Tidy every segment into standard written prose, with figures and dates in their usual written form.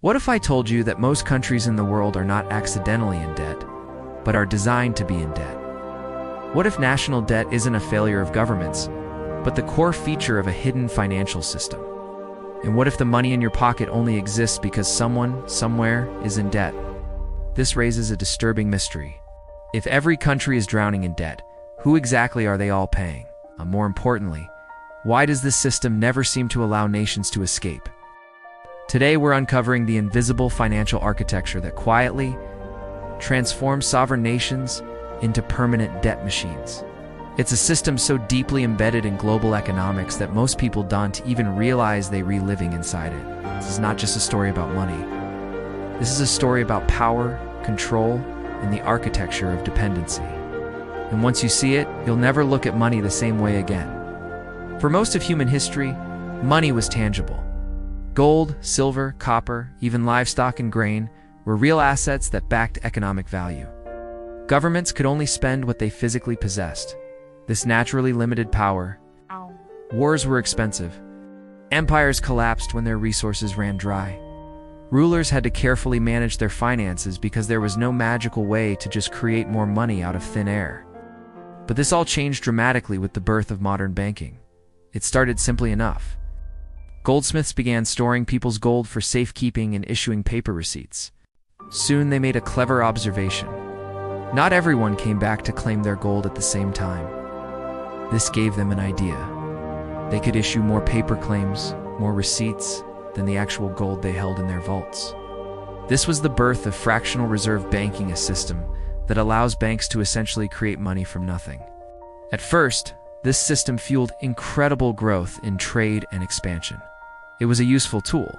What if I told you that most countries in the world are not accidentally in debt, but are designed to be in debt? What if national debt isn't a failure of governments, but the core feature of a hidden financial system? And what if the money in your pocket only exists because someone, somewhere, is in debt? This raises a disturbing mystery. If every country is drowning in debt, who exactly are they all paying? And more importantly, why does this system never seem to allow nations to escape? Today we're uncovering the invisible financial architecture that quietly transforms sovereign nations into permanent debt machines. It's a system so deeply embedded in global economics that most people don't even realize they're reliving inside it. This is not just a story about money. This is a story about power, control, and the architecture of dependency. And once you see it, you'll never look at money the same way again. For most of human history, money was tangible. Gold, silver, copper, even livestock and grain were real assets that backed economic value. Governments could only spend what they physically possessed. This naturally limited power. Wars were expensive. Empires collapsed when their resources ran dry. Rulers had to carefully manage their finances because there was no magical way to just create more money out of thin air. But this all changed dramatically with the birth of modern banking. It started simply enough. Goldsmiths began storing people's gold for safekeeping and issuing paper receipts. Soon they made a clever observation. Not everyone came back to claim their gold at the same time. This gave them an idea. They could issue more paper claims, more receipts, than the actual gold they held in their vaults. This was the birth of fractional reserve banking, a system that allows banks to essentially create money from nothing. At first, this system fueled incredible growth in trade and expansion. It was a useful tool.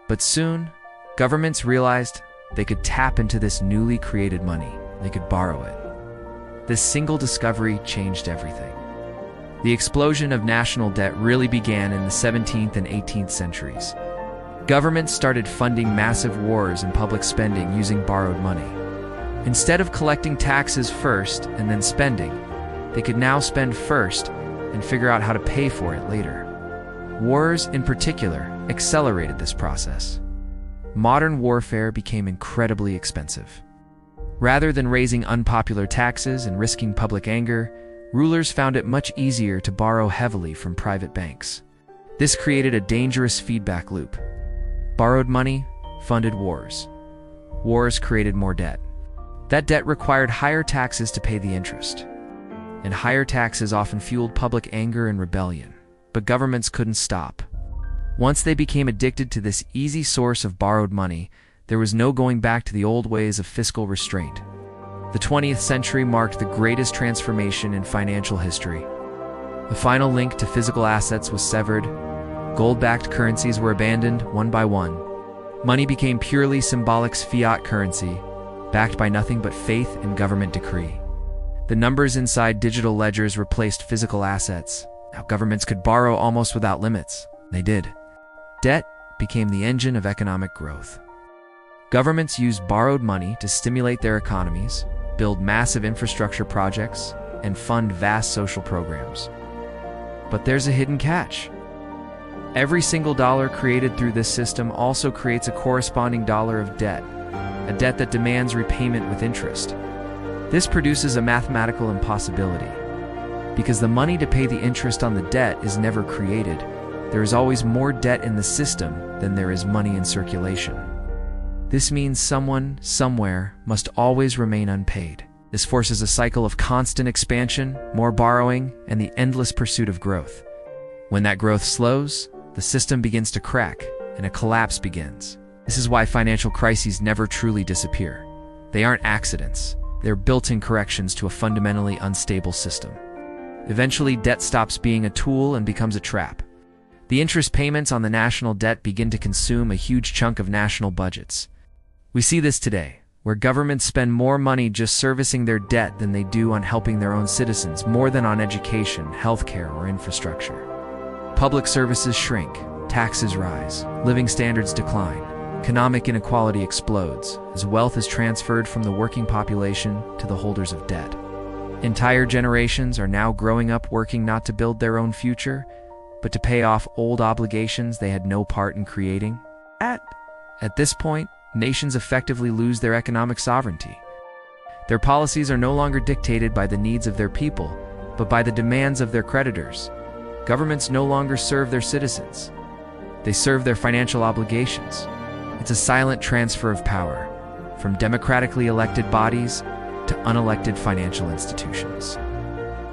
But soon, governments realized they could tap into this newly created money. They could borrow it. This single discovery changed everything. The explosion of national debt really began in the 17th and 18th centuries. Governments started funding massive wars and public spending using borrowed money. Instead of collecting taxes first and then spending, they could now spend first and figure out how to pay for it later. Wars, in particular, accelerated this process. Modern warfare became incredibly expensive. Rather than raising unpopular taxes and risking public anger, rulers found it much easier to borrow heavily from private banks. This created a dangerous feedback loop. Borrowed money funded wars. Wars created more debt. That debt required higher taxes to pay the interest. And higher taxes often fueled public anger and rebellion. But governments couldn't stop. Once they became addicted to this easy source of borrowed money, there was no going back to the old ways of fiscal restraint. The 20th century marked the greatest transformation in financial history. The final link to physical assets was severed. Gold-backed currencies were abandoned one by one. Money became purely symbolic fiat currency, backed by nothing but faith and government decree. The numbers inside digital ledgers replaced physical assets. Now governments could borrow almost without limits. They did. Debt became the engine of economic growth. Governments used borrowed money to stimulate their economies, build massive infrastructure projects, and fund vast social programs. But there's a hidden catch. Every single dollar created through this system also creates a corresponding dollar of debt, a debt that demands repayment with interest. This produces a mathematical impossibility. Because the money to pay the interest on the debt is never created, there is always more debt in the system than there is money in circulation. This means someone, somewhere, must always remain unpaid. This forces a cycle of constant expansion, more borrowing, and the endless pursuit of growth. When that growth slows, the system begins to crack, and a collapse begins. This is why financial crises never truly disappear. They aren't accidents. They're built-in corrections to a fundamentally unstable system. Eventually, debt stops being a tool and becomes a trap. The interest payments on the national debt begin to consume a huge chunk of national budgets. We see this today, where governments spend more money just servicing their debt than they do on helping their own citizens, more than on education, healthcare, or infrastructure. Public services shrink, taxes rise, living standards decline, economic inequality explodes as wealth is transferred from the working population to the holders of debt. Entire generations are now growing up working not to build their own future, but to pay off old obligations they had no part in creating. At At this point, nations effectively lose their economic sovereignty. Their policies are no longer dictated by the needs of their people, but by the demands of their creditors. Governments no longer serve their citizens. They serve their financial obligations. It's a silent transfer of power, from democratically elected bodies to unelected financial institutions.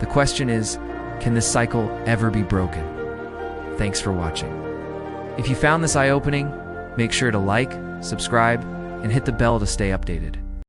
The question is, can this cycle ever be broken? Thanks for watching. If you found this eye-opening, make sure to like, subscribe, and hit the bell to stay updated.